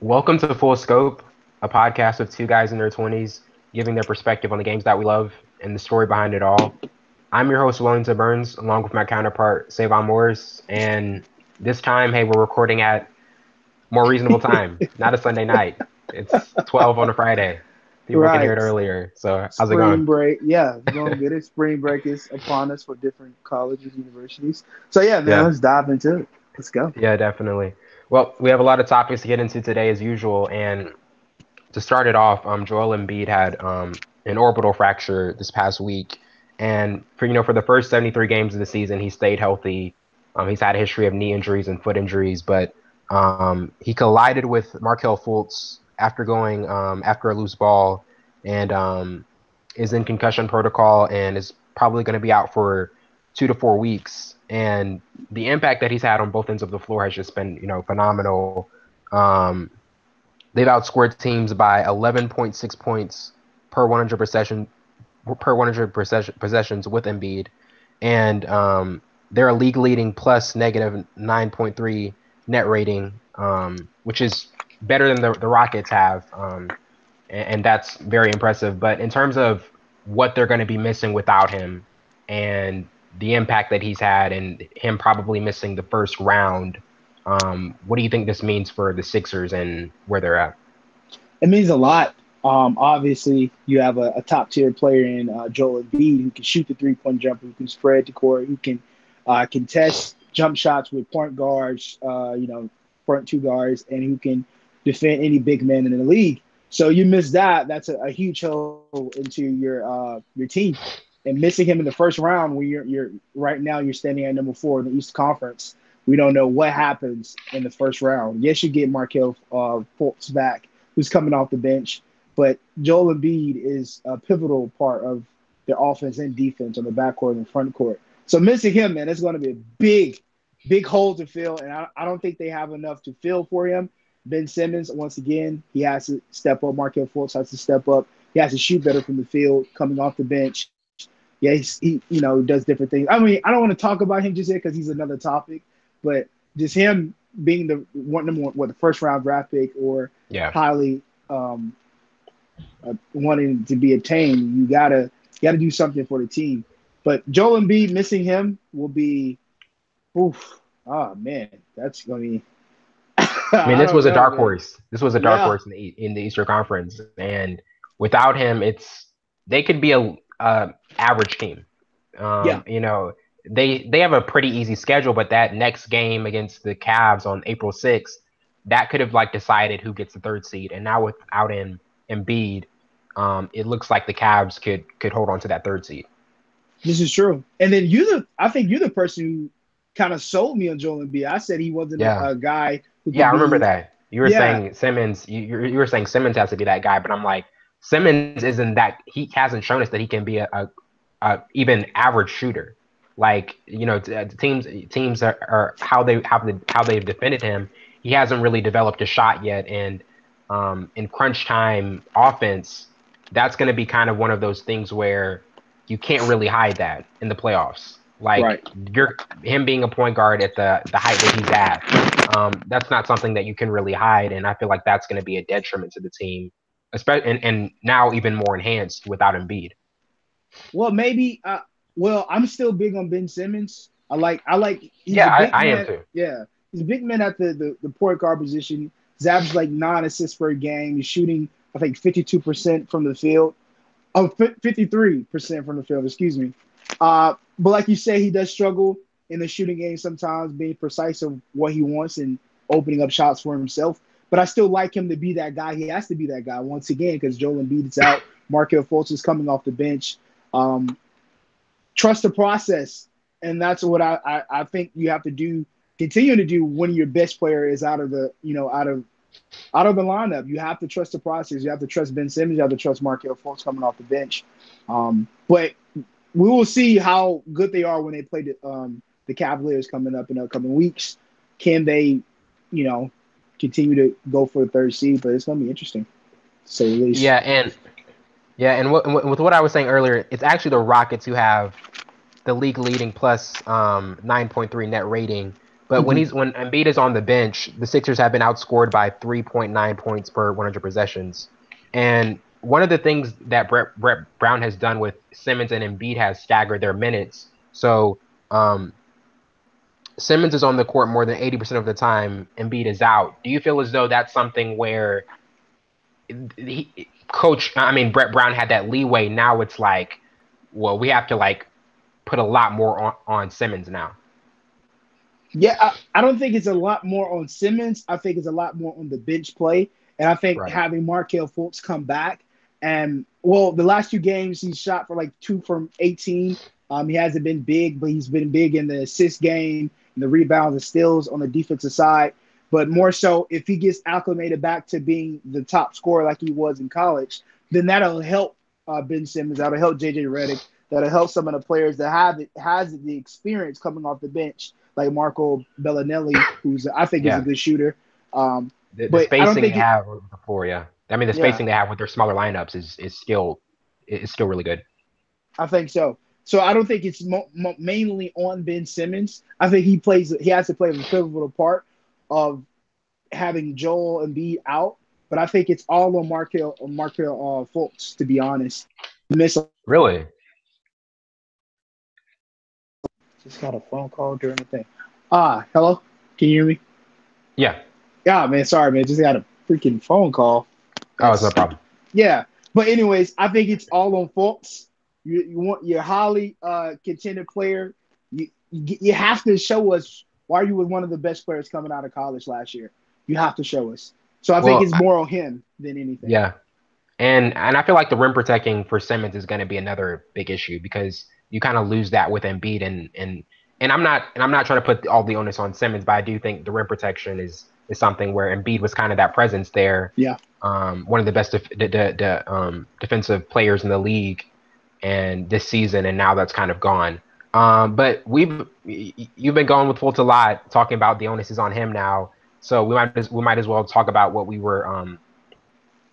Welcome to Full Scope, a podcast of two guys in their 20s giving their perspective on the games that we love and the story behind it all. I'm your host, Wellington Burns, along with my counterpart, Savon Morris. And this time, hey, we're recording at more reasonable time, not a Sunday night. It's 12 on a Friday. People can hear it Right. earlier. So, how's it going? Spring break. Yeah, going good. Spring break is upon us for different colleges, universities. So yeah, man, Yeah, let's dive into it. Let's go. yeah, definitely. Well, we have a lot of topics to get into today, as usual. And to start it off, Joel Embiid had an orbital fracture this past week, and for the first 73 games of the season, he stayed healthy. He's had a history of knee injuries and foot injuries, but he collided with Markelle Fultz after going after a loose ball, and is in concussion protocol and is probably going to be out for 2 to 4 weeks. And the impact that he's had on both ends of the floor has just been phenomenal. Um, They've outscored teams by 11.6 points per 100 possessions with Embiid, and they're a league leading plus negative 9.3 net rating, which is better than the Rockets have, and that's very impressive. But in terms of what they're going to be missing without him, and the impact that he's had, and him probably missing the first round, what do you think this means for the Sixers and where they're at? It means a lot. Obviously, you have a top tier player in Joel Embiid who can shoot the 3 point jumper, who can spread the court, who can contest jump shots with point guards, front two guards, and who can defend any big man in the league. So you miss that. That's a huge hole into your team. And missing him in the first round when you're right now you're standing at number 4 in the East Conference. We don't know what happens in the first round. Yes, you get Markelle Fultz back, who's coming off the bench. But Joel Embiid is a pivotal part of their offense and defense on the backcourt and front court. So missing him, man, it's going to be a big hole to fill. And I don't think they have enough to fill for him. Ben Simmons, once again, he has to step up. Markelle Fultz has to step up. He has to shoot better from the field, coming off the bench. Yeah, he does different things. I mean, I don't want to talk about him just yet because he's another topic, but just him being the number one, what the first round draft pick or Yeah. highly wanting to be obtained, you gotta do something for the team. But Joel Embiid missing him will be, oof, oh man, that's gonna be. I mean, I this don't was a know, dark man. horse. This was a dark Yeah, horse in the Eastern Conference, and without him, they could be a average team. yeah, They have a pretty easy schedule, but that next game against the Cavs on April 6th, that could have like decided who gets the third seed. And now without Embiid, it looks like the Cavs could hold on to that third seed. this is true. And then I think you're the person who kind of sold me on Joel Embiid. I said he wasn't Yeah, a guy who yeah, could I remember be, that. You were yeah, saying Simmons. You were saying Simmons has to be that guy, but I'm like, Simmons isn't that. He hasn't shown us that he can be a even average shooter. Like teams are how they've defended him. He hasn't really developed a shot yet, and in crunch time offense, that's going to be kind of one of those things where you can't really hide that in the playoffs. Like right. you're him being a point guard at the height that he's at, that's not something that you can really hide, and I feel like that's going to be a detriment to the team, especially and now even more enhanced without Embiid. Well, maybe. Well, I'm still big on Ben Simmons. I like. He's Yeah, a big I am man. too. Yeah, he's a big man at the point guard position. He's averaged like 9 assists per game. He's shooting, I think, 52% from the field. Oh, 53% from the field. Excuse me. But like you say, he does struggle in the shooting game sometimes, being precise of what he wants and opening up shots for himself. But I still like him to be that guy. He has to be that guy once again because Joel Embiid is out. Markelle Fultz is coming off the bench. Um, Trust the process, and that's what I think you have to do. Continue to do when your best player is out of the out of the lineup. You have to trust the process. You have to trust Ben Simmons. You have to trust Markelle Fultz coming off the bench. But we will see how good they are when they play the Cavaliers coming up in the upcoming weeks. Can they, you know, continue to go for the third seed? But it's going to be interesting, to say the least. Yeah, and with what I was saying earlier, it's actually the Rockets who have the league leading plus 9.3 net rating. But Mhm. when Embiid is on the bench, the Sixers have been outscored by 3.9 points per 100 possessions. And one of the things that Brett Brown has done with Simmons and Embiid has staggered their minutes. So Simmons is on the court more than 80% of the time. Embiid is out. Do you feel as though that's something where Brett Brown had that leeway? Now it's like, well, we have to like put a lot more on Simmons now. Yeah, I don't think it's a lot more on Simmons. I think it's a lot more on the bench play. And I think Right. having Markelle Fultz come back and well, the last two games he's shot for like 2 from 18. He hasn't been big, but he's been big in the assist game, and the rebounds and steals on the defensive side. But more so, if he gets acclimated back to being the top scorer like he was in college, then that'll help Ben Simmons. That'll help JJ Redick. That'll help some of the players that has the experience coming off the bench like Marco Bellinelli, who's I think is a Yeah. good shooter. The But I don't spacing they think it. have before, yeah. I mean, the Yeah, spacing they have with their smaller lineups is still really good. I think so. So I don't think it's mainly on Ben Simmons. I think he has to play a pivotal part of having Joel Embiid out. But I think it's all on Markel Fultz, to be honest. Miss Really? just got a phone call during the thing. Hello, can you hear me? Yeah. Yeah, man. Sorry, man. Just got a freaking phone call. Oh, it's no That's problem. Yeah, but anyways, I think it's all on Fultz. You want your highly contended player. You have to show us why you were one of the best players coming out of college last year. You have to show us. So I think Well, it's more on him than anything. yeah. And I feel like the rim protecting for Simmons is going to be another big issue because you kind of lose that with Embiid and I'm not trying to put all the onus on Simmons, but I do think the rim protection is something where Embiid was kind of that presence there. Yeah. One of the best defensive players in the league, and this season, and now that's kind of gone. But you've been going with Fultz a lot, talking about the onus is on him now. So we might as well talk about what we were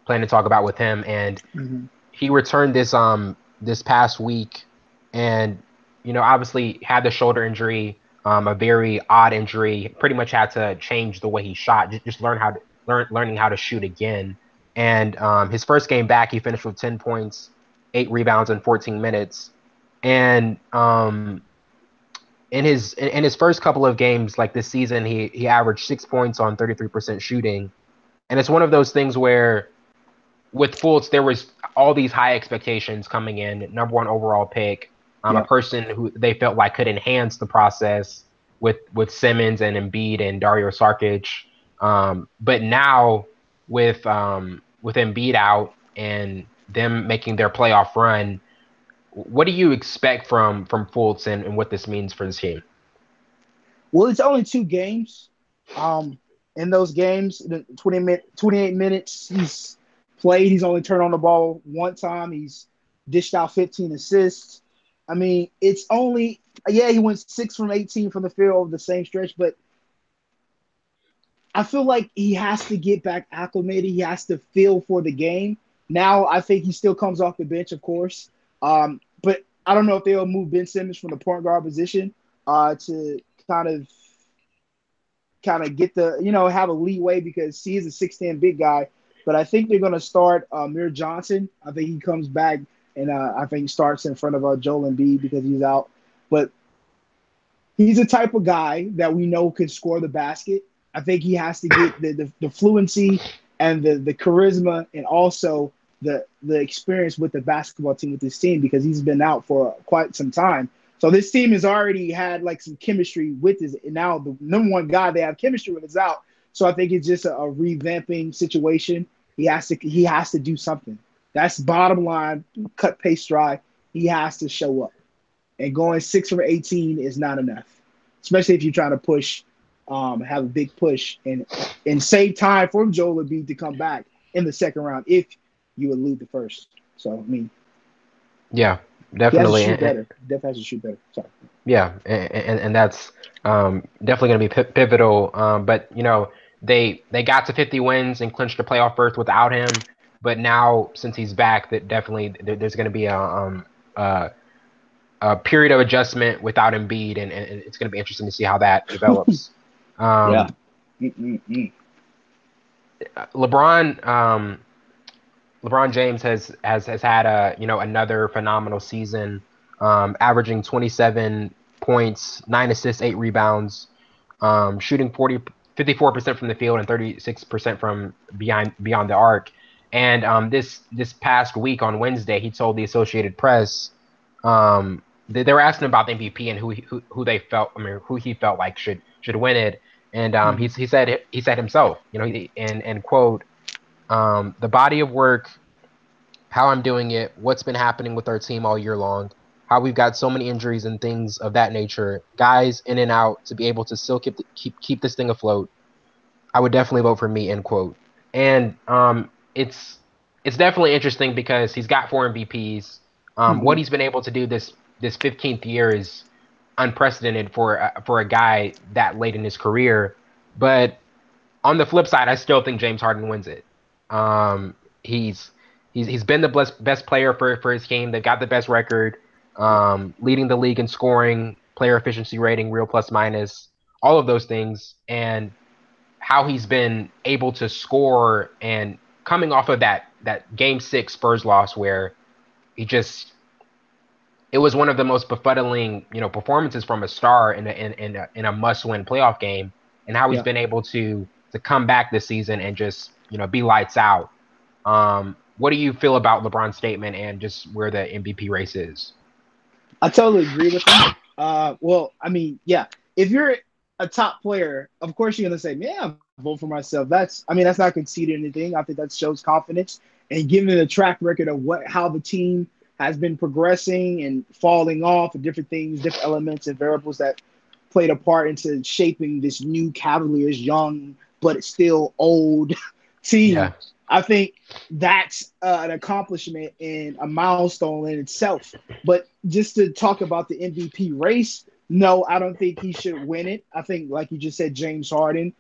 planning to talk about with him. And Mm-hmm. he returned this past week, and obviously had the shoulder injury, a very odd injury. Pretty much had to change the way he shot, just learning how to shoot again. And his first game back, he finished with 10 points, 8 rebounds in 14 minutes. And in his first couple of games, like this season, he averaged 6 points on 33% shooting. And it's one of those things where with Fultz, there was all these high expectations coming in, number one overall pick, a Yep. person who they felt like could enhance the process with Simmons and Embiid and Dario Saric. But now with Embiid out and them making their playoff run, what do you expect from Fultz and what this means for this team? Well, it's only 2 games. Um, in those games, the 28 minutes he's played. He's only turned on the ball one time. He's dished out 15 assists. I mean, it's only he went 6 from 18 from the field over the same stretch, but I feel like he has to get back acclimated. He has to feel for the game. Now, I think he still comes off the bench, of course. But I don't know if they'll move Ben Simmons from the point guard position to kind of get the have a leeway because he is a 6'10" big guy. But I think they're going to start Mir Johnson. I think he comes back and I think starts in front of Joel Embiid because he's out. But he's the type of guy that we know can score the basket. I think he has to get the fluency and the charisma and also the experience with the basketball team with this team because he's been out for quite some time. So this team has already had like some chemistry with his, and now the number one guy they have chemistry with is out. So I think it's just a revamping situation. He has to do something. That's bottom line. Cut paste dry. He has to show up. And going 6 from 18 is not enough, especially if you're trying to push, have a big push and save time for Joel Embiid to come back in the second round if you elude the first. So I mean, Yeah, he has to definitely. shoot better. Definitely has to shoot better. Sorry. Yeah, and that's definitely going to be pivotal. But they got to 50 wins and clinched the playoff berth without him. But now since he's back, that definitely there's going to be a period of adjustment without Embiid, and it's going to be interesting to see how that develops. Yeah. Um, LeBron, LeBron James has had a another phenomenal season, averaging 27 points, 9 assists, 8 rebounds, shooting 54% from the field and 36% from beyond the arc. And this past week on Wednesday, he told the Associated Press, they were asking about the MVP and who they felt, who he felt like should win it. And he said himself, and quote, the body of work, how I'm doing it, what's been happening with our team all year long, how we've got so many injuries and things of that nature, guys in and out to be able to still keep this thing afloat. I would definitely vote for me, end quote. And it's definitely interesting because he's got 4 MVPs. What he's been able to do this 15th year is unprecedented for a guy that late in his career. But on the flip side, I still think James Harden wins it. Um, he's he's been the best player for his team. They've got the best record, leading the league in scoring, player efficiency rating, real plus minus, all of those things, and how he's been able to score and coming off of that game 6 Spurs loss where he just it was one of the most befuddling performances from a star in a must win playoff game, and how he's Yeah. been able to come back this season and just be lights out. What do you feel about LeBron's statement and just where the MVP race is? I totally agree with him. Well, I mean, yeah, if you're a top player, of course you're gonna say, "Man, I vote for myself." That's not conceding anything. I think that shows confidence and giving a track record of how the team has been progressing and falling off and different things, different elements and variables that played a part into shaping this new Cavaliers young but still old team. Yeah, I think that's an accomplishment and a milestone in itself. But just to talk about the MVP race, no, I don't think he should win it. I think, like you just said, James Harden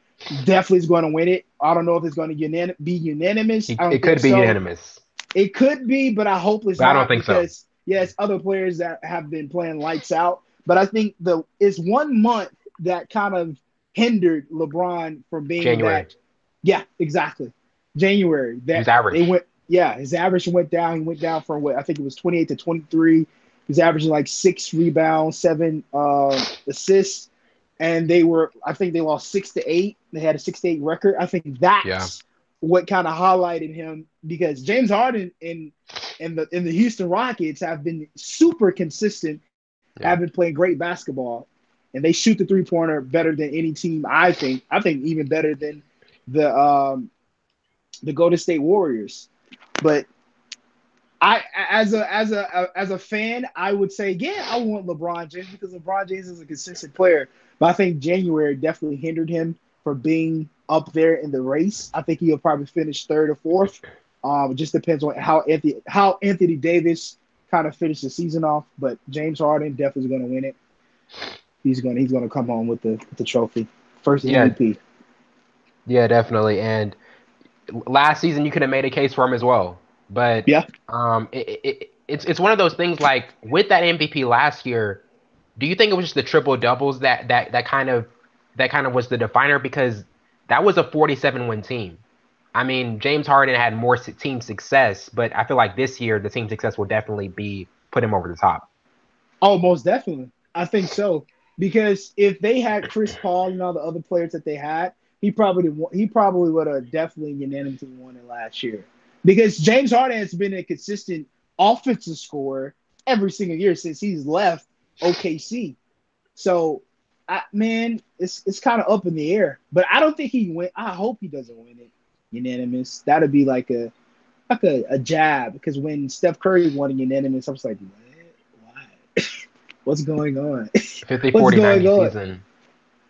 definitely is going to win it. I don't know if it's going to be unanimous. I don't it think could be so. unanimous, It could be, but I hope it's but I don't not think so. because yes, other players that have been playing lights out. But I think it's 1 month that kind of hindered LeBron from being January, that. Yeah, exactly. January he was that they average. went. Yeah, his average went down. He went down from what I think it was 28 to 23. He's averaging like 6 rebounds, 7 assists, and I think they lost 6-8. They had a 6-8 record. I think Yeah, that's what kind of highlighted him because James Harden in the Houston Rockets have been super consistent, have yeah. been playing great basketball, and they shoot the 3-pointer better than any team. I think. I think even better than the Golden State Warriors. But I, as a fan, I would say, yeah, I want LeBron James because LeBron James is a consistent player. But I think January definitely hindered him from being up there in the race. I think he'll probably finish third or fourth. It just depends on how Anthony Davis kind of finished the season off. But James Harden definitely is going to win it. He's gonna come home with the trophy, first Yeah, MVP. yeah, definitely. And last season you could have made a case for him as well. But Yeah. it's one of those things like with that MVP last year, do you think it was just the triple doubles that kind of was the definer because that was a 47 win team. I mean, James Harden had more team success, but I feel like this year the team success will definitely be put him over the top. Oh, most definitely. I think so. Because if they had Chris Paul and all the other players that they had, he probably would have definitely unanimously won it last year. Because James Harden has been a consistent offensive scorer every single year since he's left OKC. So, man, it's kind of up in the air. But I don't think he win. I hope he doesn't win it unanimous. That'd be like a jab. Because when Steph Curry won it unanimous, I was like, what? Why? What's going on? 50, What's 40, going 90 on? season.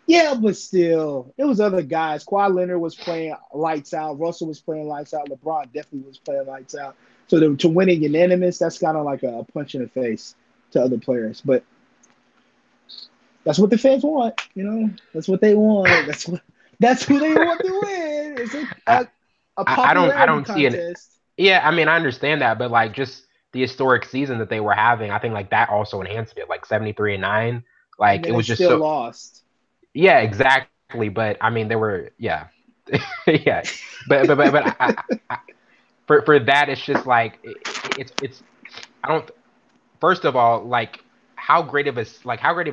Yeah, but still, it was other guys. Kawhi Leonard was playing lights out. Russell was playing lights out. LeBron definitely was playing lights out. So to win it unanimous, that's kind of like a punch in the face to other players. But that's what the fans want. That's what they want. That's who they want to win. It's I, a I don't popularity see it. contest. Yeah, I mean, I understand that, but like just the historic season that they were having, I think like that also enhanced it. Like 73-9, And like then it they was just still so. lost. Yeah, exactly. exactly, but I mean, there were, yeah, yeah, but for that, it's just like it's I don't. First of all, like how great of a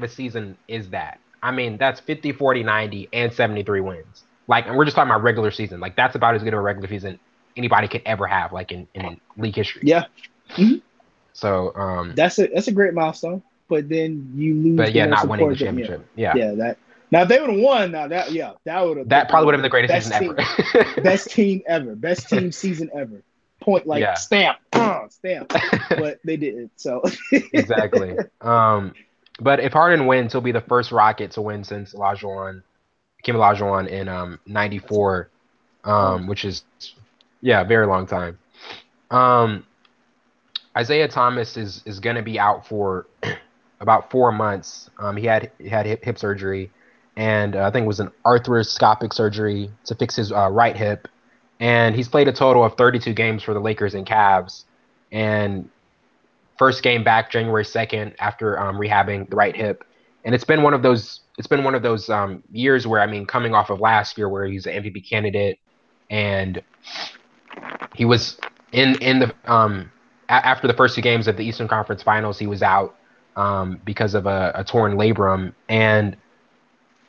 season is that? I mean, that's 50, 40, 90, and 73 wins. Like, and we're just talking about regular season. Like, that's about as good of a regular season anybody could ever have, like in league history. Yeah. Hmm. So, That's a great milestone. But then you lose but the yeah, most not winning the important thing. Yeah. championship. Yeah, Yeah. That now if they would have won, now that would have put that them probably would in have been the the greatest season best ever. team, best team season ever. Point like Yeah, stamp, stamp. But they didn't. So exactly. But if Harden wins, he'll be the first Rocket to win since Kim Olajuwon in that's a '94, long which time. is yeah, very long time. Um, Isaiah Thomas is going to be out for about 4 months. He had hip surgery, and I think it was an arthroscopic surgery to fix his right hip. And he's played a total of 32 games for the Lakers and Cavs. And first game back January 2nd after rehabbing the right hip. And it's been one of those. It's been one of those years where I mean, coming off of last year where he's an MVP candidate, and he was in the after the first two games of the Eastern Conference Finals, he was out because of a torn labrum, and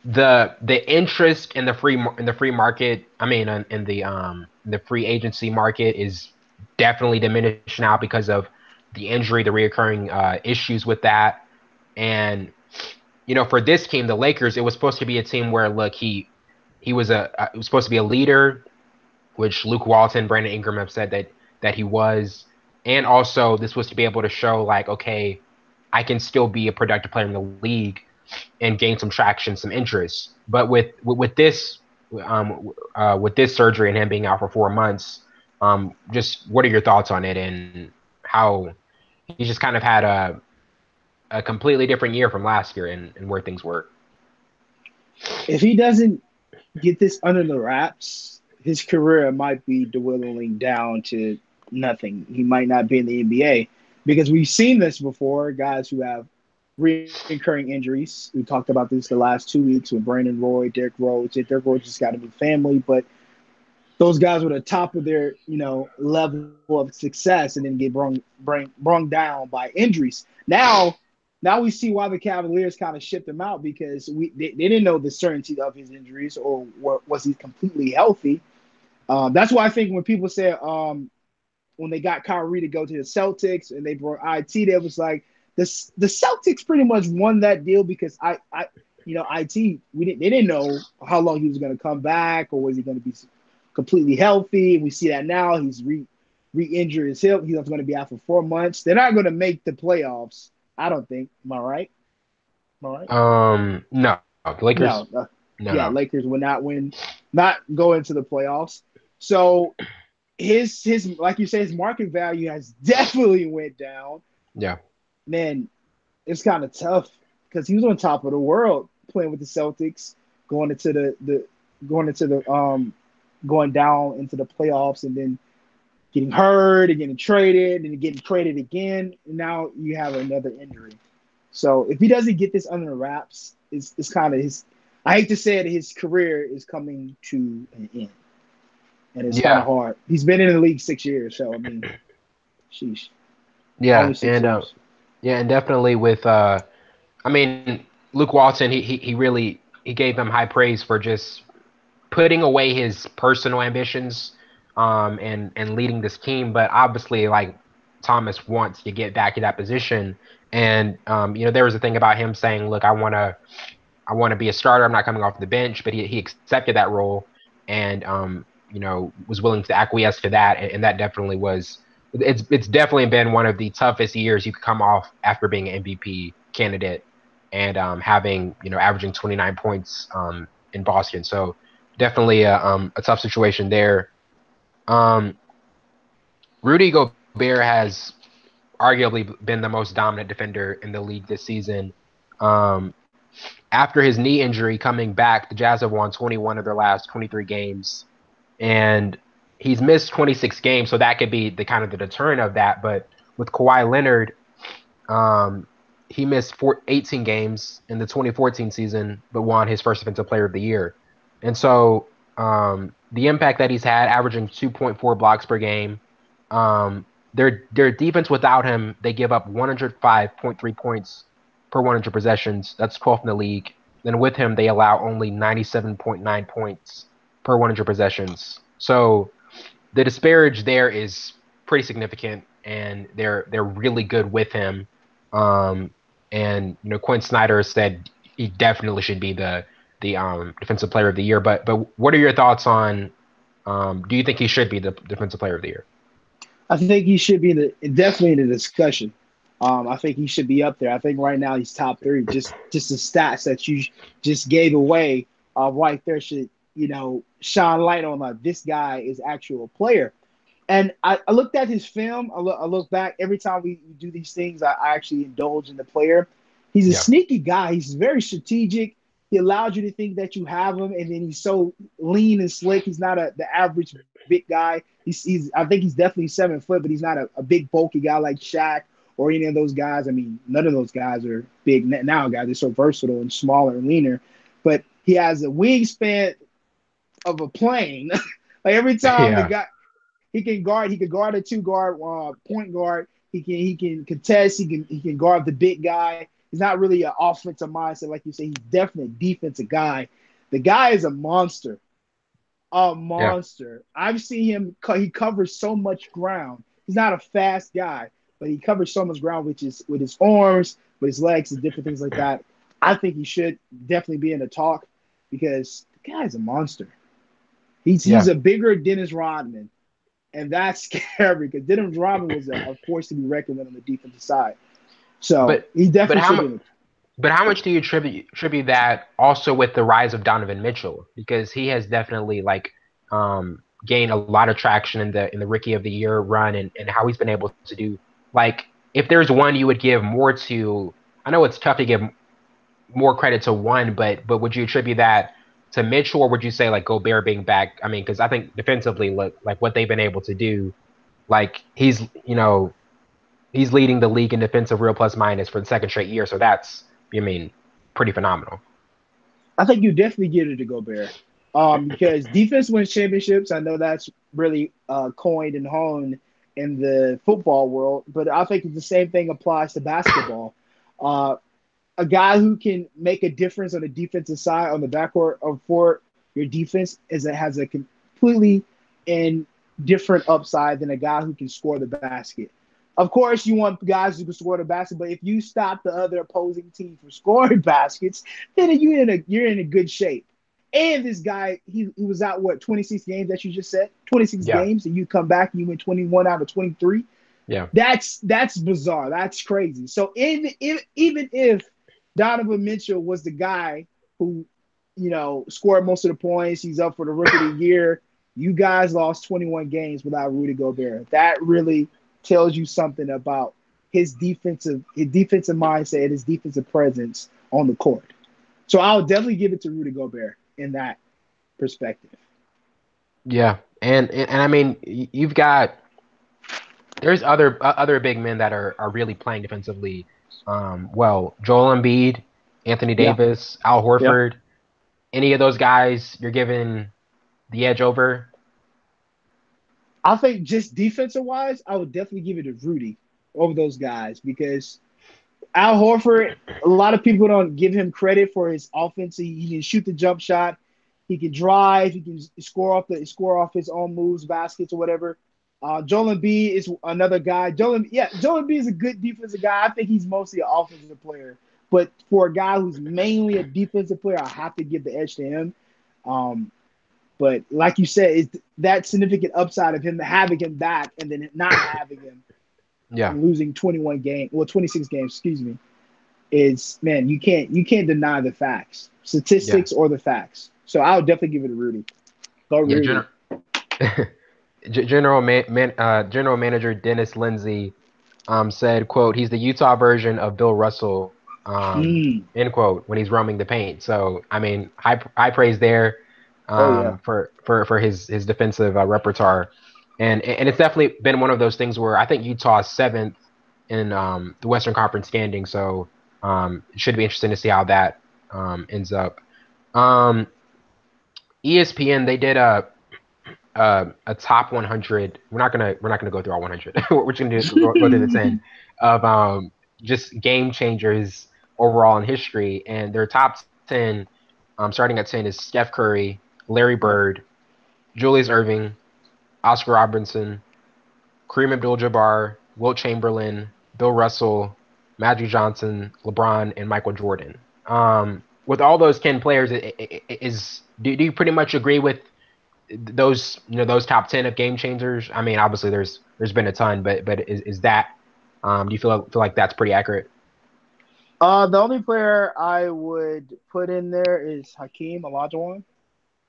the interest in the free market, I mean, in the free agency market is definitely diminished now because of the injury, the reoccurring issues with that, and for this team, the Lakers, it was supposed to be a team where look he was it was supposed to be a leader, which Luke Walton, Brandon Ingram have said that he was, and also this was to be able to show like, okay, I can still be a productive player in the league and gain some traction, some interest. But with this surgery and him being out for 4 months, just what are your thoughts on it and how he just kind of had a completely different year from last year and where things were? If he doesn't get this under the wraps, his career might be dwindling down to nothing. He might not be in the NBA because we've seen this before. Guys who have recurring injuries. We talked about this the last 2 weeks with Brandon Roy, Derrick Rose. Derrick Rose just got a new family, but those guys were the top of their level of success and then get brung down by injuries. Now we see why the Cavaliers kind of shipped him out because they didn't know the certainty of his injuries or was he completely healthy. That's why I think when people say when they got Kyrie to go to the Celtics and they brought IT, they was like the Celtics pretty much won that deal because IT they didn't know how long he was going to come back or was he going to be completely healthy. And we see that now he's re-injured his hip. He's going to be out for 4 months. They're not going to make the playoffs. I don't think. Am I right? Am I right? No, the Lakers, No. Yeah, no, Lakers would not go into the playoffs. So his like you say, his market value has definitely went down. yeah, Man, it's kind of tough because he was on top of the world playing with the Celtics, going into the going into the going down into the playoffs and then getting hurt and getting traded and getting traded again. And now you have another injury. So if he doesn't get this under the wraps, it's kind of his. I hate to say it, his career is coming to an end, and it's kind of yeah, hard. He's been in the league 6 years, so I mean, sheesh, yeah, only 6 years. yeah, and definitely with I mean, Luke Walton, he really he gave him high praise for just putting away his personal ambitions and leading this team, but obviously like Thomas wants to get back to that position. And there was a thing about him saying, "Look, I want to be a starter. I'm not coming off the bench," but he accepted that role and was willing to acquiesce to that, and that definitely was. It's definitely been one of the toughest years you could come off after being an MVP candidate and having averaging 29 points in Boston. So definitely a tough situation there. Um, Rudy Gobert has arguably been the most dominant defender in the league this season. Um, After his knee injury coming back, the Jazz have won 21 of their last 23 games, and he's missed 26 games, so that could be the kind of the deterrent of that. But with Kawhi Leonard, um, he missed 18 games in the 2014 season, but won his first Defensive Player of the Year. And so the impact that he's had, averaging 2.4 blocks per game. Their defense without him, they give up 105.3 points per 100 possessions. That's 12th in the league. Then with him, they allow only 97.9 points per 100 possessions. So the disparage there is pretty significant, and they're really good with him. Um, and Quinn Snyder said he definitely should be the defensive player of the year. But what are your thoughts on? Do you think he should be the defensive player of the year? I think he should be definitely in the discussion. I think he should be up there. I think right now he's top three. Just the stats that you just gave away right there should shine light on this guy is actual player. And I looked at his film. I look back every time we do these things. I actually indulge in the player. He's a Yeah, sneaky guy. He's very strategic. He allows you to think that you have him, and then he's so lean and slick. He's not the average big guy. He's I think he's definitely 7 foot, but he's not a big bulky guy like Shaq or any of those guys. I mean, none of those guys are big now guys. They're so versatile and smaller and leaner. But he has a wingspan of a plane. Like every time the yeah, guy he can guard a two guard point guard. He can contest. He can guard the big guy. He's not really an offensive mindset like you say. He's definitely a defensive guy. The guy is a monster, a yeah, monster. I've seen him. He covers so much ground. He's not a fast guy, but he covers so much ground, which is with his arms, with his legs, and different things like that. I think he should definitely be in the talk because the guy's a monster. He's yeah. a bigger Dennis Rodman, and that's scary because Dennis Rodman was a force to be reckoned with on the defensive side. So But he but definitely how should much? be in it. But how much do you attribute that also with the rise of Donovan Mitchell, because he has definitely gained a lot of traction in the Rookie of the Year run, and how he's been able to do, like, if there's one you would give more to. I know it's tough to give more credit to one, but would you attribute that to Mitchell, or would you say like Gobert being back? I mean, because I think defensively, look, like what they've been able to do, like he's leading the league in defensive real plus minus for the second straight year. So that's, I mean, pretty phenomenal. I think you definitely get it to Gobert. Because defense wins championships. I know that's really coined and honed in the football world, but I think the same thing applies to basketball. Uh, a guy who can make a difference on the defensive side on the backcourt of for your defense has a completely and different upside than a guy who can score the basket. Of course, you want guys who can score the basket, but if you stop the other opposing team from scoring baskets, then you're in a good shape. And this guy, he was out 26 games that you just said, 26 Yeah, games, and you come back and you win 21 out of 23. yeah, That's bizarre. That's crazy. So even if Donovan Mitchell was the guy who, scored most of the points, he's up for the Rookie of the Year. You guys lost 21 games without Rudy Gobert. That really tells you something about his defensive mindset, his defensive presence on the court. So I'll definitely give it to Rudy Gobert in that perspective. yeah. And I mean, you've got there's other big men that are really playing defensively. Well, Joel Embiid, Anthony Yeah, Davis, Al yeah. Horford. Any of those guys you're giving the edge over? I think just defensive wise, I would definitely give it to Rudy over those guys because Al Horford, a lot of people don't give him credit for his offense. He can shoot the jump shot, he can drive, he can score off his own moves, baskets or whatever. Joel Embiid is another guy. Joel Embiid is a good defensive guy. I think he's mostly an offensive player, but for a guy who's mainly a defensive player, I have to give the edge to him. Um, but like you said, it's that significant upside of him having him back and then not having him Yeah, and losing 26 games, excuse me, is man, you can't deny the facts, yeah, statistics or the facts. So I would definitely give it to Rudy. Go yeah. Rudy. General Manager Dennis Lindsey said, "quote He's the Utah version of Bill Russell." Mm. End quote. When he's roaming the paint. So I mean, high praise there, Oh yeah. for his defensive repertoire, and it's definitely been one of those things where I think Utah's seventh in the Western Conference standing. So it should be interesting to see how that ends up. Um, ESPN, they did a top 100. We're not gonna go through all 100. We're just gonna go through the 10 of just game changers overall in history, and their top 10, starting at 10 is Steph Curry, Larry Yeah. Bird, Julius Irving, Oscar Robertson, Kareem Abdul-Jabbar, Wilt Chamberlain, Bill Russell, Magic Johnson, LeBron, and Michael Jordan. With all those 10 players, do you pretty much agree with those those top 10 of game changers? I mean, obviously there's been a ton, but is that do you feel like that's pretty accurate? The only player I would put in there is Hakeem Olajuwon.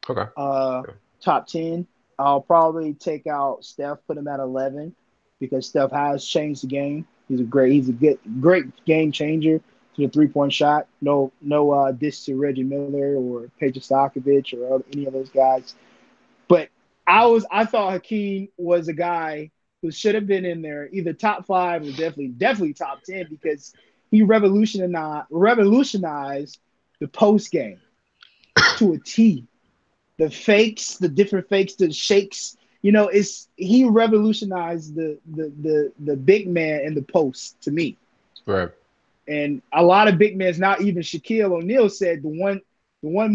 Okay. Uh, Top 10. I'll probably take out Steph, put him at 11 because Steph has changed the game. He's a great game changer to the 3-point shot. No diss to Reggie Miller or Peja Stokovich or any of those guys. But I thought Hakeem was a guy who should have been in there, either top 5 or definitely top 10 because he revolutionized the post game to a T. The fakes, the different fakes, the shakes. It's he revolutionized the big man in the post to me. Right. And a lot of big men, not even Shaquille O'Neal, said the one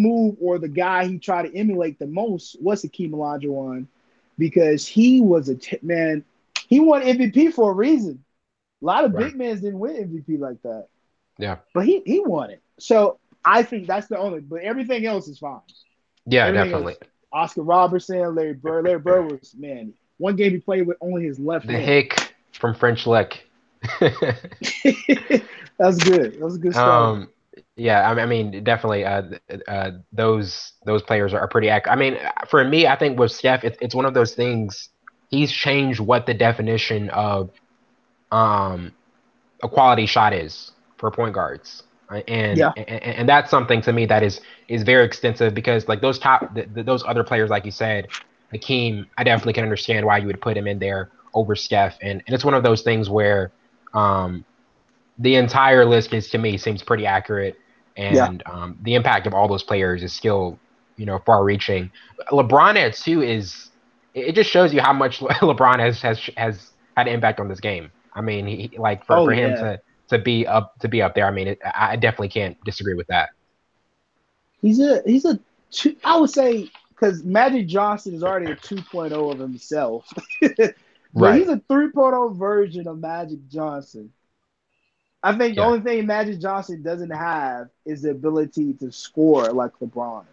move or the guy he tried to emulate the most was Hakeem Olajuwon because he was man. He won MVP for a reason. A lot of Right. big men didn't win MVP like that, Yeah. but he won it. So I think that's the only. But everything else is fine. Yeah, Everything definitely. else. Oscar Robertson, Larry Bird. Larry Bird was, man, one game he played with only his left The hand. hick from French Lick. That's good. That was a good start. um, yeah, I mean, definitely. Those players are pretty accurate. I mean, for me, I think with Steph, it's one of those things. He's changed what the definition of um a quality shot is for point guards. Right? And, Yeah. and and that's something to me that is very extensive because like those other players like you said, Hakeem, I definitely can understand why you would put him in there over Steph, and it's one of those things where um the entire list is to me seems pretty accurate, Yeah. and the impact of all those players is still far reaching. LeBron at 2 is it just shows you how much LeBron has had an impact on this game. I mean, like Oh for him yeah. to be up there. I mean, I definitely can't disagree with that. He's a two. I would say because Magic Johnson is already a 2.0 of himself, but he's Right. a 3.0 version of Magic Johnson. I think the Yeah. only thing Magic Johnson doesn't have is the ability to score like LeBron.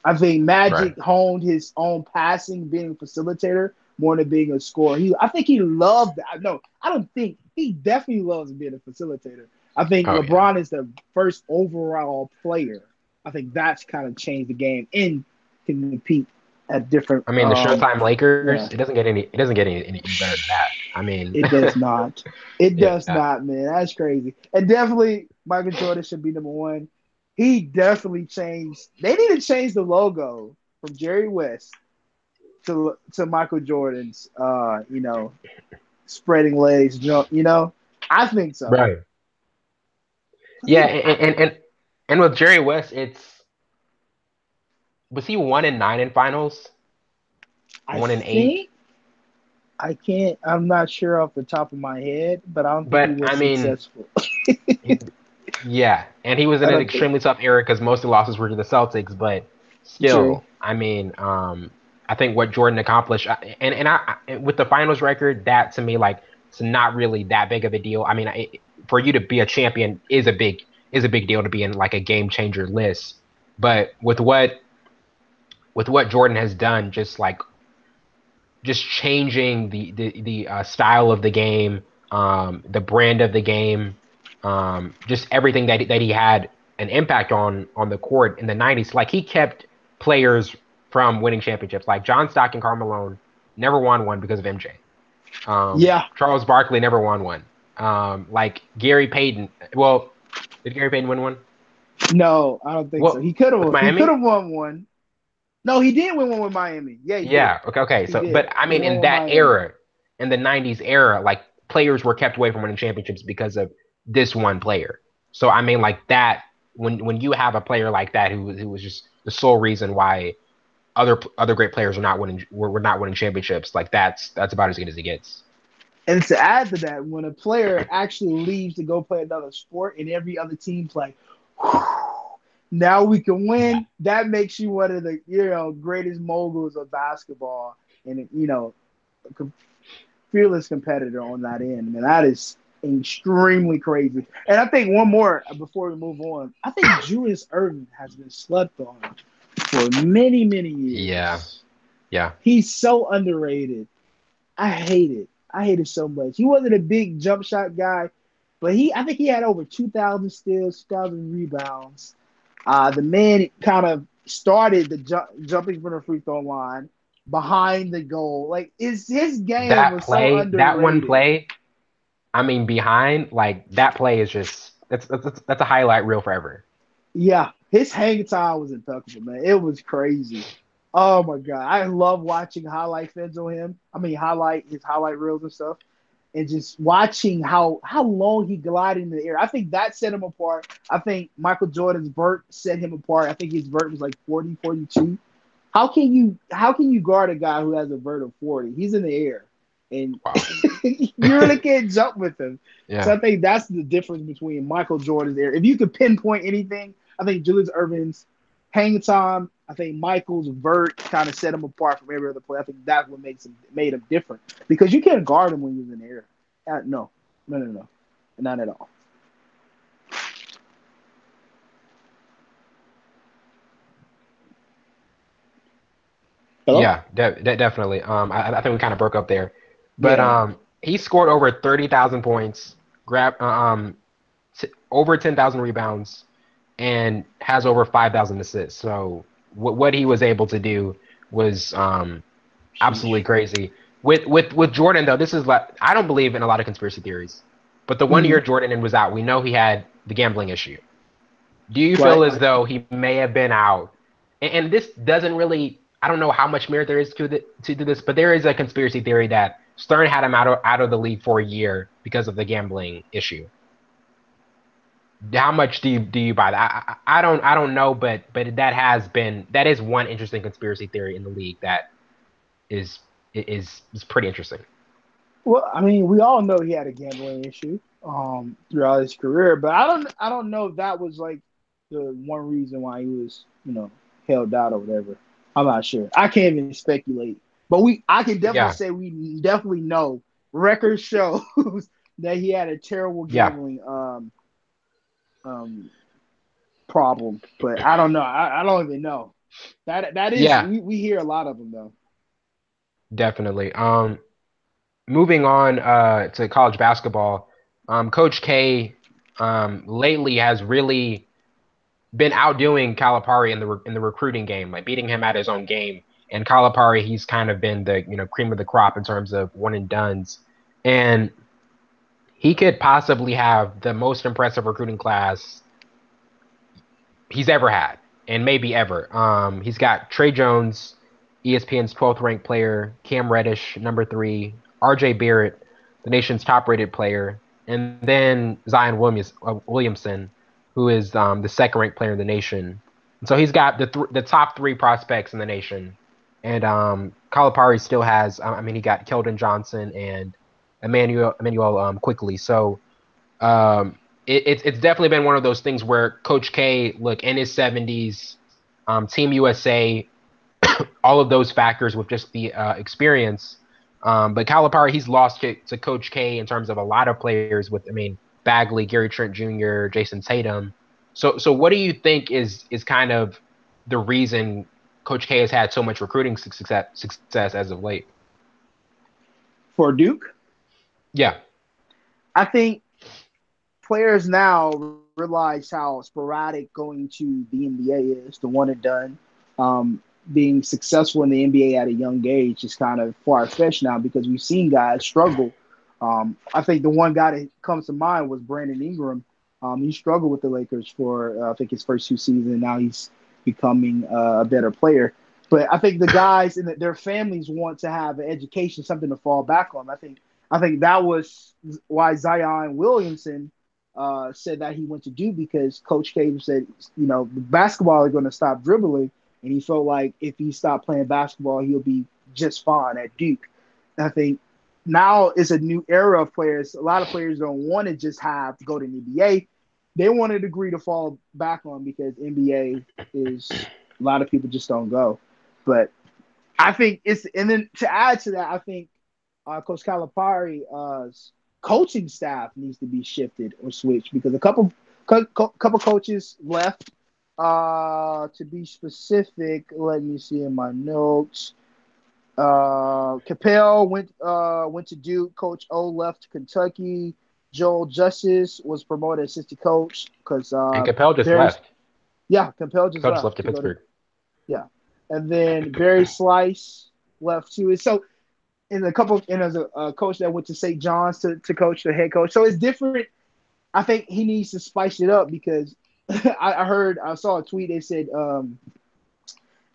I think Right. Magic honed his own passing, being a facilitator more than being a scorer. I think he loved that. No, I don't think he definitely loves being a facilitator. I think Oh yeah. LeBron is the first overall player. I think that's kind of changed the game and can compete at different. I mean, the Showtime Lakers. Yeah, It doesn't get any better than that. I mean, it does not. It does yeah. not, man. That's crazy. And definitely, Michael Jordan should be number one. He definitely changed. They need to change the logo from Jerry West to Michael Jordan's. Spreading legs. I think so. Right. Cause Yeah, and with Jerry West, it's was he 1-9 in finals? I 1-8? think I can't. I'm not sure off the top of my head, but I don't think he But was I mean, successful. he, yeah, and he was I in an don't think extremely tough era because most of the losses were to the Celtics. But true. still, I mean, I think what Jordan accomplished, with the finals record, that to me, like, it's not really that big of a deal. I mean, for you to be a champion is a big deal to be in like a game changer list. But with what Jordan has done, just changing the style of the game, the brand of the game, just everything that he had an impact on the court in the '90s. Like he kept players from winning championships. Like John Stockton, Karl Malone never won one because of MJ. Yeah. Charles Barkley never won one. Like Gary Payton. Well, did Gary Payton win one? No, I don't think so. Well, He could with have. He could Miami. have won one. No, he did win one with Miami. Yeah, he did. Yeah. Okay. Okay. He So, did. but I He mean, won in with that Miami. era, in the '90s era, like players were kept away from winning championships because of this one player. So, I mean, like that when you have a player like that who was just the sole reason why other great players are not winning. We're not winning championships. Like that's about as good as it gets. And to add to that, when a player actually leaves to go play another sport and every other team's like, now we can Yeah. win, that makes you one of the greatest moguls of basketball and a fearless competitor on that end. And that is extremely crazy. And I think one more before we move on. I think Julius Erving has been slept on for many, many Yeah. years. Yeah. He's so underrated. I hate it. I hate it so much. He wasn't a big jump shot guy, but I think he had over 2,000 steals, 2,000 rebounds. The man kind of started the jumping from the free throw line behind the goal. Like his game That was so play, that one underrated. play, I mean, behind like that play is just that's a highlight reel forever. Yeah, his hang time was impeccable, man. It was crazy. Oh my god, I love watching highlight films on him. I mean, highlight his highlight reels and stuff, and just watching how long he glided in the air. I think that set him apart. I think Michael Jordan's vert set him apart. I think his vert was like 40, 42. How can you guard a guy who has a vert of 40? He's in the air, and Wow. you really can't jump with him. So Yeah. I think that's the difference between Michael Jordan's air. If you could pinpoint anything, I think Julius Erving's hang time. I think Michael's vert kind of set him apart from every other player. I think that's what made him different because you can't guard him when he's in the air. No, no, no, no, not at all. Hello? Yeah, definitely. I think we kind of broke up there, but Yeah. he scored over 30,000 points, grabbed over 10,000 rebounds, and has over 5,000 assists. So what he was able to do was absolutely Sheesh. crazy. With Jordan though, this is like I don't believe in a lot of conspiracy theories, but the one Mm-hmm. year Jordan was out, we know he had the gambling issue. Do you feel Right. as though he may have been out? And this doesn't really, I don't know how much merit there is to this, but there is a conspiracy theory that Stern had him out of the league for a year because of the gambling issue. How much do you buy that? I don't know, but that is one interesting conspiracy theory in the league that is is pretty interesting. Well, I mean, we all know he had a gambling issue throughout his career, but I don't know if that was like the one reason why he was held out or whatever. I'm not sure. I can't even speculate, but I can definitely Yeah, say we definitely know record shows that he had a terrible yeah, gambling um problem. But I don't know. I don't even know. That is yeah, we hear a lot of them though. definitely. Moving on to college basketball, Coach K lately has really been outdoing Calipari in the recruiting game, like beating him at his own game. And Calipari, he's kind of been the cream of the crop in terms of one and dones, and he could possibly have the most impressive recruiting class he's ever had, and maybe ever. He's got Trey Jones, ESPN's 12th ranked player, Cam Reddish, number three, RJ Barrett, the nation's top rated player, and then Williamson, who is the second ranked player in the nation. And so he's got the top three prospects in the nation. And Calipari still has, I mean, he got Keldon Johnson and Emmanuel quickly. So it's definitely been one of those things where Coach K, look, in his 70s, Team USA, all of those factors with just the experience. But Calipari, he's lost to Coach K in terms of a lot of players with, I mean, Bagley, Gary Trent Jr., Jason Tatum. So what do you think is kind of the reason Coach K has had so much recruiting success as of late? For Duke, Yeah, I think players now realize how sporadic going to the NBA is, the one and done. Being successful in the NBA at a young age is kind of far fetched now because we've seen guys struggle. I think the one guy that comes to mind was Brandon Ingram. He struggled with the Lakers for I think his first two seasons. Now he's becoming a better player. But I think the guys and their families want to have an education, something to fall back on. I think that was why Zion Williamson said that he went to do because Coach K said, the basketball are going to stop dribbling. and he felt like if he stopped playing basketball, he'll be just fine at Duke. And I think now it's a new era of players. A lot of players don't want to just have to go to the NBA. They want a degree to fall back on because NBA is a lot of people just don't go. But I think it's and then to add to that, I think Coach Calipari's coaching staff needs to be shifted or switched because a couple coaches left. To be specific, let me see in my notes. Capel went to Duke. Coach O left to Kentucky. Joel Justice was promoted assistant coach because And Capel just Barry, left. yeah, Capel just Capel just left left to to go to Pittsburgh. yeah, and then Barry Slice left too. So and as a coach that went to St. John's to coach the head coach. So it's different. I think he needs to spice it up because I saw a tweet. They said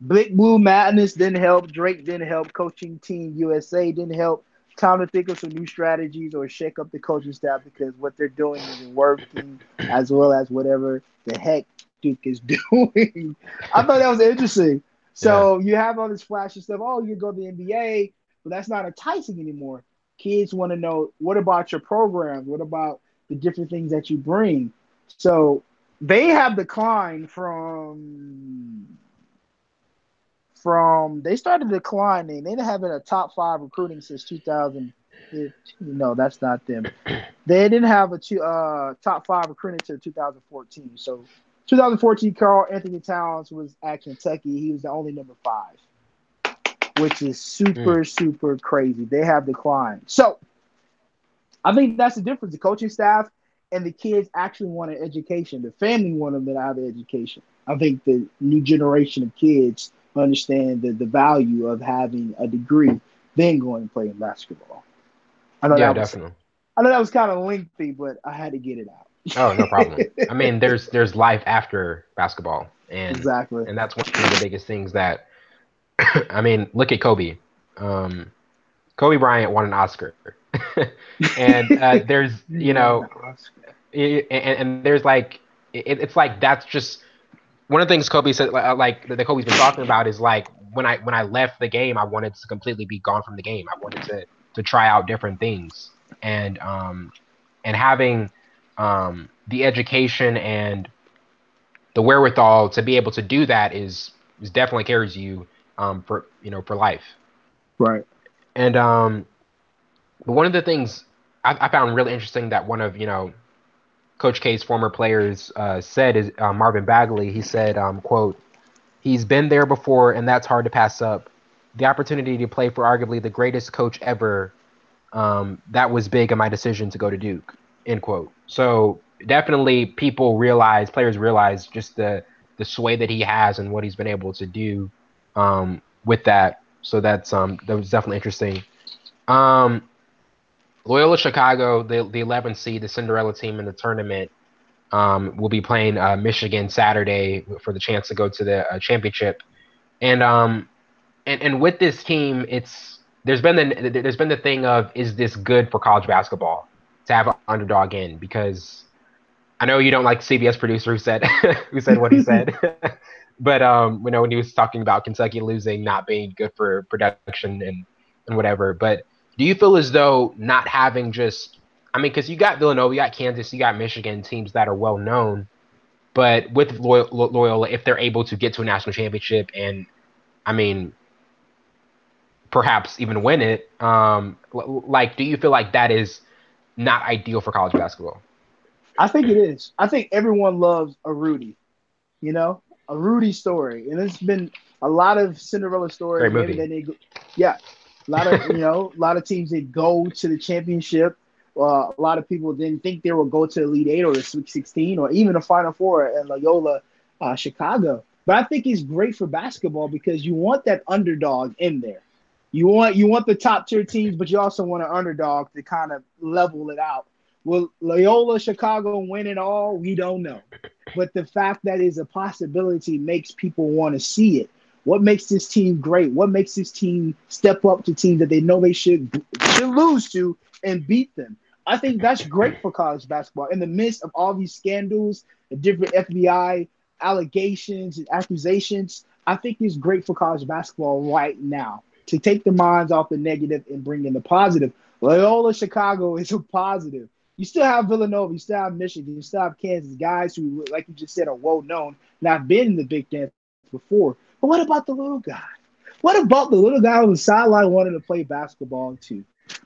Big Blue Madness didn't help. Drake didn't help. Coaching Team USA didn't help. Time to think of some new strategies or shake up the coaching staff because what they're doing isn't working as well as whatever the heck Duke is doing. I thought that was interesting. Yeah. So you have all this flashy stuff. Oh, you go to the NBA, but that's not enticing anymore. Kids want to know what about your programs? What about the different things that you bring? So they have declined from they started declining. They didn't have a top 5 recruiting since 2015. No, that's not them. They didn't have a top 5 recruiting until 2014. So 2014, Carl Anthony Towns was at Kentucky. He was the only number 5, which is super crazy. They have declined. So I think that's the difference. The coaching staff and the kids actually want an education. The family want them to have an education. I think the new generation of kids understand the value of having a degree, then going and playing basketball. Yeah, definitely. I know that was kind of lengthy, but I had to get it out. Oh, no problem. I mean, there's life after basketball, Exactly. and that's one of the biggest things that I mean, look at Kobe. Kobe Bryant won an Oscar, and there's and there's like it's like that's just one of the things Kobe said, like that Kobe's been talking about is like when I left the game, I wanted to completely be gone from the game. I wanted to try out different things, and having the education and the wherewithal to be able to do that is definitely carries you for life. Right. And but one of the things I found really interesting that one of Coach K's former players said is Marvin Bagley. He said, "quote He's been there before, and that's hard to pass up. The opportunity to play for arguably the greatest coach ever. That was big in my decision to go to Duke." End quote. So definitely, players realize just the sway that he has and what he's been able to do with that. So that was definitely interesting. Um, Loyola Chicago, the 11th seed, the Cinderella team in the tournament, will be playing Michigan Saturday for the chance to go to the championship. And with this team, there's been the thing of, is this good for college basketball to have an underdog in? Because I know you don't like CBS producer who said who said what he said, but when he was talking about Kentucky losing not being good for production and whatever. But do you feel as though not having just, I mean, because you got Villanova, you got Kansas, you got Michigan, teams that are well known, but with Loyola, if they're able to get to a national championship and, I mean, perhaps even win it, like, do you feel like that is not ideal for college basketball? I think it is. I think everyone loves a Rudy, a Rudy story. And there's been a lot of Cinderella stories. Great Maybe movie. then yeah, a lot of teams that go to the championship. A lot of people didn't think they would go to the Elite Eight or the Sweet 16 or even the Final Four at Loyola, Chicago. But I think it's great for basketball because you want that underdog in there. You want the top tier teams, but you also want an underdog to kind of level it out. Will Loyola Chicago win it all? We don't know. But the fact that is a possibility makes people want to see it. What makes this team great? What makes this team step up to teams that they know they should lose to and beat them? I think that's great for college basketball. In the midst of all these scandals, the different FBI allegations and accusations, I think is great for college basketball right now to take the minds off the negative and bring in the positive. Loyola Chicago is a positive. You still have Villanova, you still have Michigan, you still have Kansas, guys who, like you just said, are well known and have been in the Big Dance before. But what about the little guy? What about the little guy on the sideline wanting to play basketball too?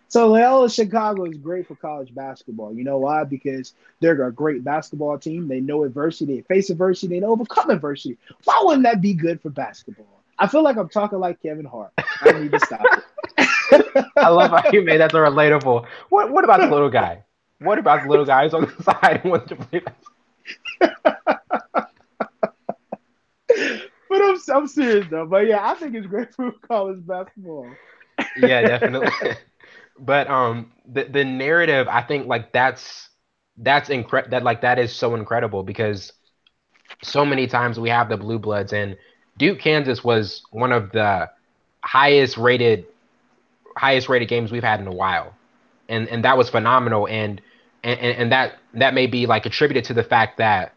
So Loyola Chicago is great for college basketball. You know why? Because they're a great basketball team. They know adversity. They face adversity. They know overcome adversity. Why wouldn't that be good for basketball? I feel like I'm talking like Kevin Hart. I need to stop it. I love how you made that so relatable. What about the little guy? What about the little guy who's on the side and wants to play basketball? But I'm serious though. But yeah, I think it's great for college basketball. Yeah, definitely. But the narrative, I think like that is so incredible because so many times we have the blue bloods and Duke Kansas was one of the highest rated highest rated games we've had in a while. And that was phenomenal and that may be like attributed to the fact that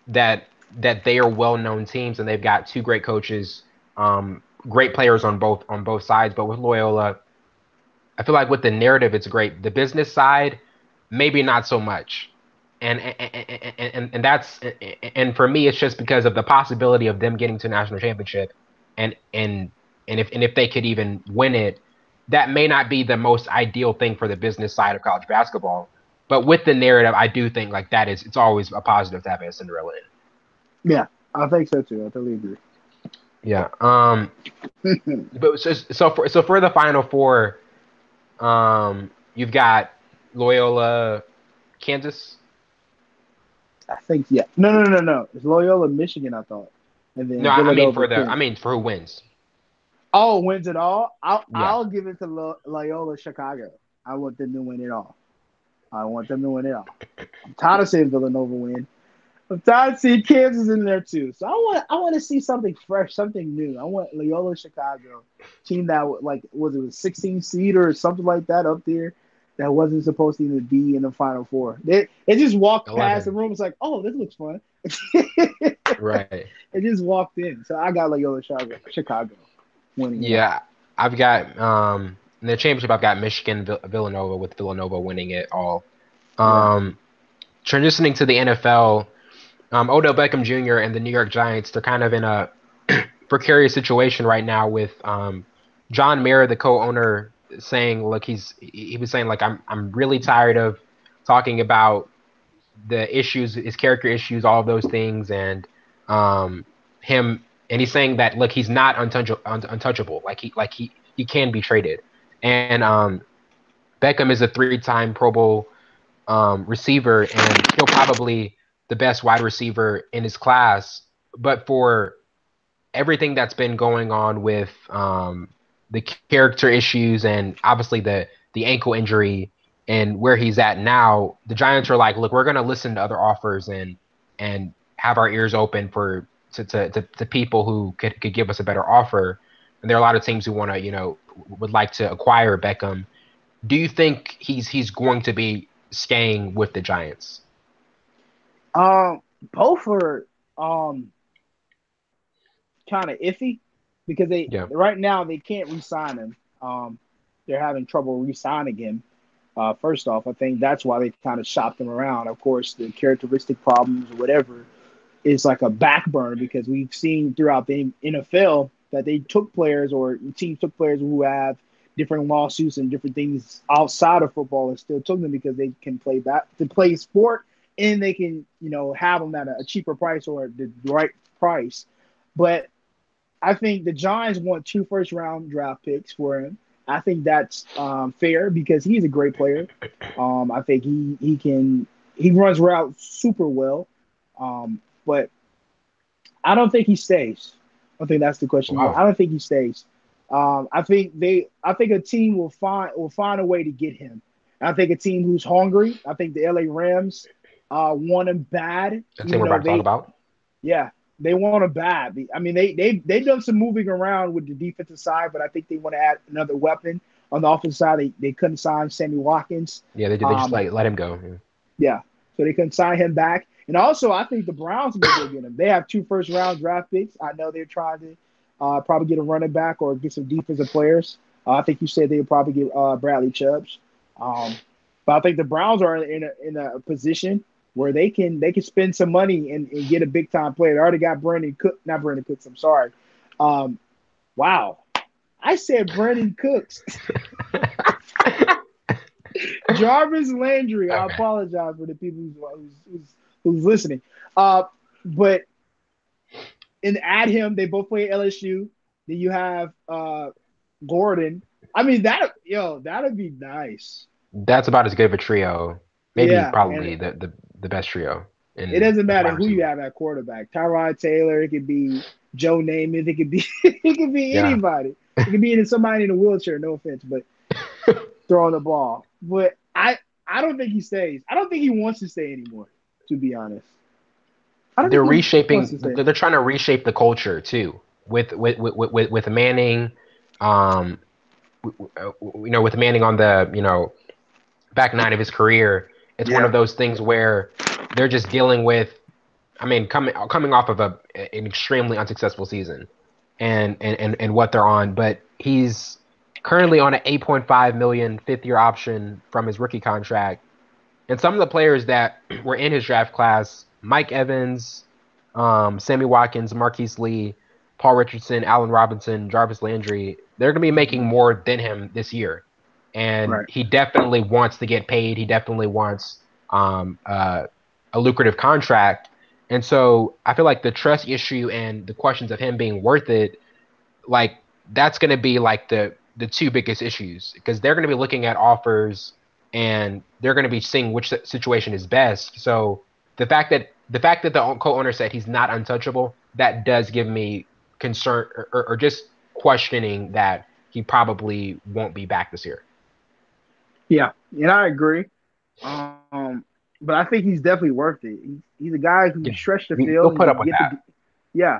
that they are well-known teams and they've got two great coaches, great players on both sides. But with Loyola, I feel like with the narrative, it's great. The business side, maybe not so much. And that's and for me, it's just because of the possibility of them getting to a national championship, and and and if they could even win it, that may not be the most ideal thing for the business side of college basketball. But with the narrative, I do think like that is it's always a positive to have a Cinderella in. Yeah, I think so too. I totally agree. Yeah. But so for the final four, you've got Loyola, Kansas. I think yeah. No. It's Loyola, Michigan. I thought, and No, then I mean Villanova, for the I Kansas. mean for who wins. Oh, wins it all. I'll Yeah. I'll give it to Loyola Chicago. I want them to win it all. I want them to win it all. I'm tired of seeing Villanova win. I'm tired of seeing Kansas in there too. So I want to see something fresh, something new. I want Loyola Chicago team that like was it a 16 seed or something like that up there that wasn't supposed to even be in the Final Four. They just walked past the 11. room. It's like, oh, this looks fun. It Right. just walked in. So I got Loyola Chicago winning it all. Yeah. I've got in the championship I've got Michigan Villanova with Villanova winning it all. Yeah. Um Transitioning to the NFL, Odell Beckham Jr. and the New York Giants, they're kind of in a precarious situation right now with John Mayer, the co-owner, saying, look, he was saying like I'm really tired of talking about the issues, his character issues, all of those things, and him, and he's saying that look, he's not untouchable, he can be traded, and Beckham is a three-time Pro Bowl receiver and still probably the best wide receiver in his class, but for everything that's been going on with the character issues and obviously the ankle injury and where he's at now, the Giants are like, look, we're going to listen to other offers and have our ears open for to people who could give us a better offer. And there are a lot of teams who want to, would like to acquire Beckham. Do you think he's going to be staying with the Giants? Um, both are um kind of iffy because they Yeah, right now they can't re-sign him. They're having trouble re-signing him. First off, I think that's why they kind of shopped him around. Of course, the characteristic problems or whatever is like a back burner because we've seen throughout the NFL that they took players or teams took players who have different lawsuits and different things outside of football and still took them because they can play back to play sport and they can have them at a cheaper price or the right price. But I think the Giants want two first round draft picks for him. I think that's fair because he's a great player. I think he runs routes super well. But I don't think he stays. I think that's the question mark. wow. I don't think he stays. I think a team will find a way to get him. I think a team who's hungry. I think the LA Rams want him bad, That team even we're though about to talk they about. yeah, they want him bad. I mean, they've done some moving around with the defensive side, but I think they want to add another weapon on the offensive side. They couldn't sign Sammy Watkins. Yeah, they just Um, let him go. Yeah. yeah, so they couldn't sign him back. And also, I think the Browns may go get him. They have 2 first-round draft picks. I know they're trying to probably get a running back or get some defensive players. I think you said they would probably get Bradley Chubbs. Um, but I think the Browns are in a position where they can spend some money and get a big time player. They already got Brandon Cook, not Brandon Cooks. I'm sorry. Um, wow, I said Brandon Cooks. Jarvis Landry. I Okay. apologize for the people who's listening. But and add him. They both play at LSU. Then you have Gordon. I mean that'd be nice. That's about as good of a trio. Maybe Yeah, probably and the best trio it in doesn't with matter wide who you receiver. have at quarterback. Tyrod Taylor. It could be Joe Namath. It could be it could be Yeah. anybody. It could be somebody in a wheelchair. No offense, but throwing the ball. But I don't think he stays. I don't think he wants to stay anymore. To be honest, I don't They're think he wants to reshaping. stay. They're trying to reshape the culture too with Manning, um, with Manning on the back nine of his career. It's one of Yeah. those things where they're just dealing with. I mean, coming off of an extremely unsuccessful season, and what they're on, but he's currently on an 8.5 million fifth-year option from his rookie contract. And some of the players that were in his draft class, Mike Evans, Sammy Watkins, Marquise Lee, Paul Richardson, Allen Robinson, Jarvis Landry, they're going to be making Mhm. more than him this year. And Right. he definitely wants to get paid. He definitely wants a lucrative contract. And so I feel like the trust issue and the questions of him being worth it, like that's going to be like the two biggest issues because they're going to be looking at offers and they're going to be seeing which situation is best. So the fact that the co-owner said he's not untouchable, that does give me concern or just questioning that he probably won't be back this year. Yeah, and I agree. Um, but I think he's definitely worth it. He's a guy who can Yeah, stretch the he'll field and put up can with get the. that. Yeah,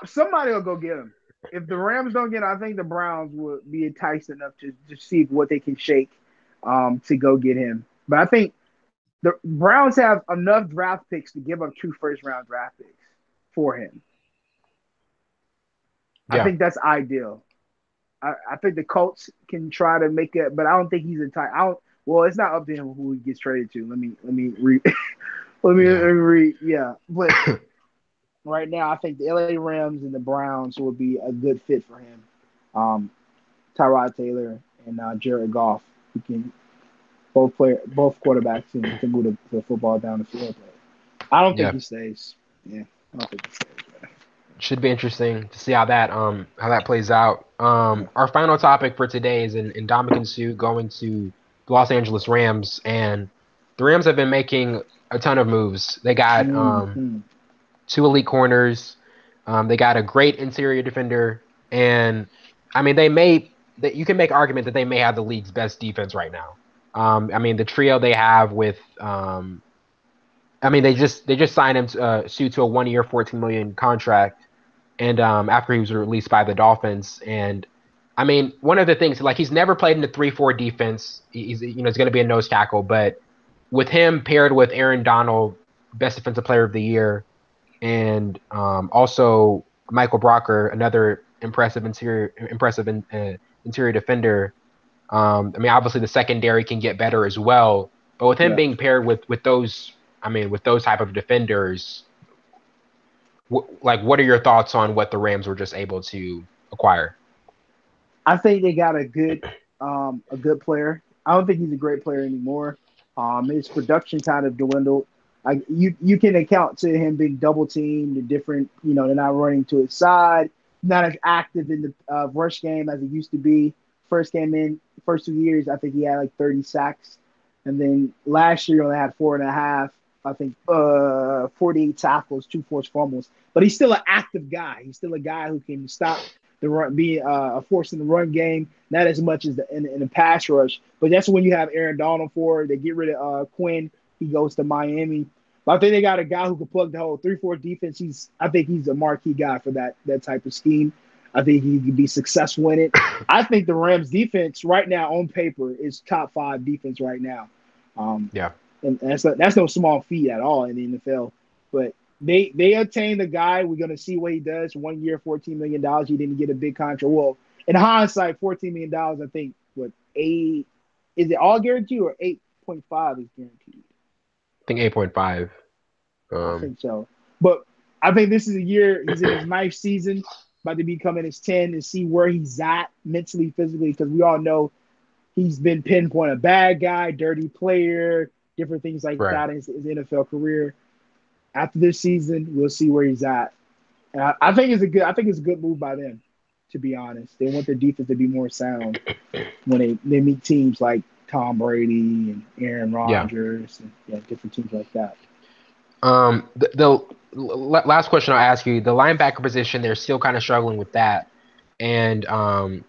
somebody will go get him. If the Rams don't get him, I think the Browns would be enticed enough to see what they can shake to go get him. But I think the Browns have enough draft picks to give up 2 first-round draft picks for him. I Yeah, think that's ideal. I think the Colts can try to make it, but I don't think he's entitled. I don't. Well, it's not up to him who he gets traded to. Let me read. Let me yeah, read. Yeah, but right now I think the LA Rams and the Browns would be a good fit for him. Um, Tyrod Taylor and Jared Goff, who can both quarterbacks and can move the football down the field. But I don't think yeah. he stays. Yeah, I don't think he stays. Man. Should be interesting to see how that plays out. Yeah. Our final topic for today is in Ndamukong Suh going to the Los Angeles Rams, and the Rams have been making a ton of moves. They got Mm-hmm. two elite corners. They got a great interior defender, and I mean they may that you can make argument that they may have the league's best defense right now. I mean the trio they have with I mean they just signed him Suh to a 1 year 14 million contract and after he was released by the Dolphins. And I mean, one of the things like he's never played in the 3-4 defense. He's going to be a nose tackle, but with him paired with Aaron Donald, best defensive player of the year, and also Michael Brocker, another interior defender. I mean, obviously the secondary can get better as well, but with him Yeah. being paired with those, I mean, with those type of defenders, like, what are your thoughts on what the Rams were just able to acquire? I think they got a good player. I don't think he's a great player anymore. His production kind of dwindled. Like you can account to him being double teamed, the different, they're not running to his side, not as active in the rush game as it used to be. First 2 years, I think he had like 30 sacks, and then last year he only had 4.5. I think 48 tackles, 2 forced fumbles. But he's still an active guy. He's still a guy who can stop the run, be a force in the run game, not as much as in the pass rush. But that's when you have Aaron Donald for. They get rid of Quinn. He goes to Miami. But I think they got a guy who can plug the whole 3-4 defense. I think he's a marquee guy for that type of scheme. I think he could be successful in it. I think the Rams defense right now on paper is top 5 defense right now. Um, Yeah. and that's no small feat at all in the NFL. But they obtained the guy. We're gonna see what he does. 1 year, $14 million. He didn't get a big contract. Well, in hindsight, $14 million. I think what eight is it all guaranteed or 8.5 is guaranteed? I think 8.5. I think so. But I think this is a year he's in his ninth season, about to be coming his 10 and see where he's at mentally, physically, because we all know he's been pinpointed a bad guy, dirty player, different things like Right. that in his NFL career. After this season, we'll see where he's at. And I think it's a good move by them, to be honest. They want their defense to be more sound when they meet teams like Tom Brady and Aaron Yeah. Rodgers and different teams like that. The last question I'll ask you, the linebacker position, they're still kind of struggling with that. And I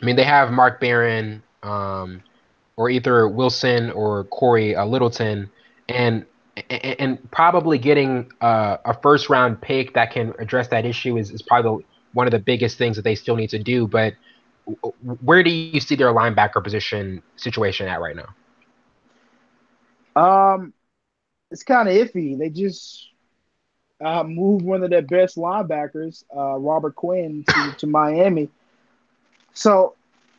mean, they have Mark Barron, or either Wilson or Corey Littleton, and and probably getting a first round pick that can address that issue is probably one of the biggest things that they still need to do. But where do you see their linebacker position situation at right now? Um, it's kind of iffy. They just moved one of their best linebackers, Robert Quinn, to Miami. So,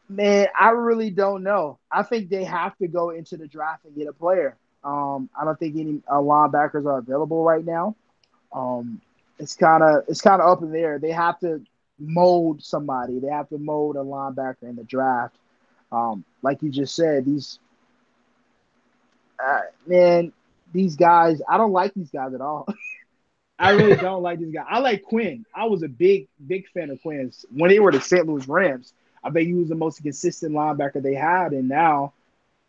man, I really don't know. I think they have to go into the draft and get a player. I don't think any linebackers are available right now. Um, it's kind of up in the air. They have to mold somebody. They have to mold a linebacker in the draft. Like you just said, man, these guys. I don't like these guys at all. I really don't like these guys. I like Quinn. I was a big fan of Quinn's when they were the St. Louis Rams. I bet he was the most consistent linebacker they had, and now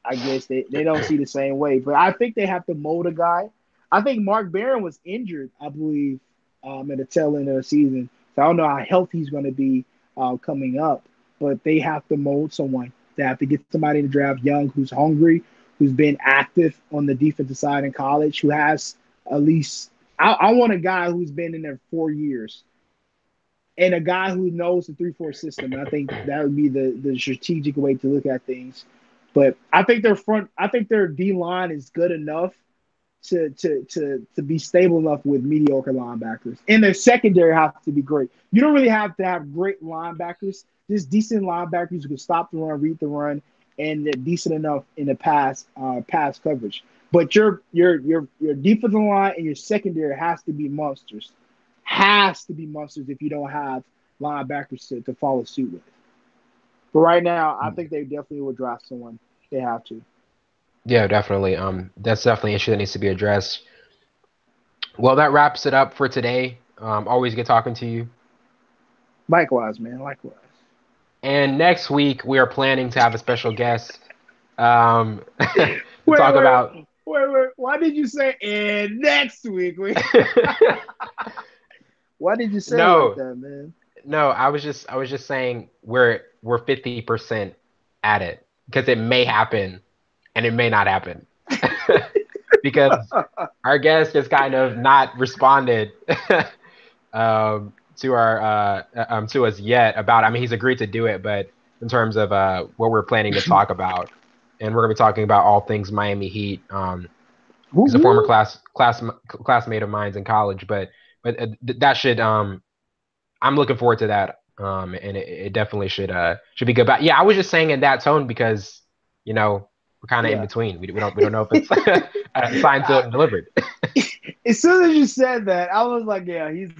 I guess they don't see the same way. But I think they have to mold a guy. I think Mark Barron was injured, I believe, at the tail end of the season. So I don't know how healthy he's going to be coming up. But they have to mold someone. They have to get somebody in the draft young, who's hungry, who's been active on the defensive side in college, who has at least. I want a guy who's been in there 4 years and a guy who knows the 3-4 system. And I think that would be the strategic way to look at things. But I think their D line is good enough to be stable enough with mediocre linebackers. And their secondary has to be great. You don't really have to have great linebackers, just decent linebackers who can stop the run, read the run, and they're decent enough in the pass coverage. But your defensive line and your secondary has to be monsters. Has to be monsters if you don't have linebackers to follow suit with. But right now, I think they definitely will draft someone. They have to. Yeah, definitely. That's definitely an issue that needs to be addressed. Well, that wraps it up for today. Always good talking to you. Likewise, man. Likewise. And next week we are planning to have a special guest to Wait, talk about. wait. Why did you say and next week? Why did you say it like No, that, man? no. I was just saying we're 50% at it because it may happen and it may not happen because our guest has kind of not responded to our to us yet about. I mean, he's agreed to do it, but in terms of what we're planning to talk about, and we're gonna be talking about all things Miami Heat. He's a former Woo-woo. classmate of mine in college, but that should I'm looking forward to that. And it definitely should be good. But yeah, I was just saying in that tone because we're kind of in Yeah. between. We don't know if it's signed, sealed, and delivered. As soon as you said that, I was like, yeah, he's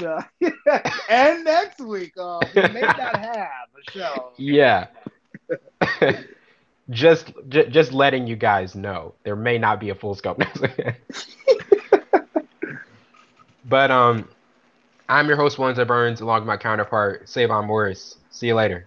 and next week, we may not have a show. Yeah. Just letting you guys know there may not be a full scope next week. But I'm your host, Wanza Burns, along with my counterpart, Savon Morris. See you later.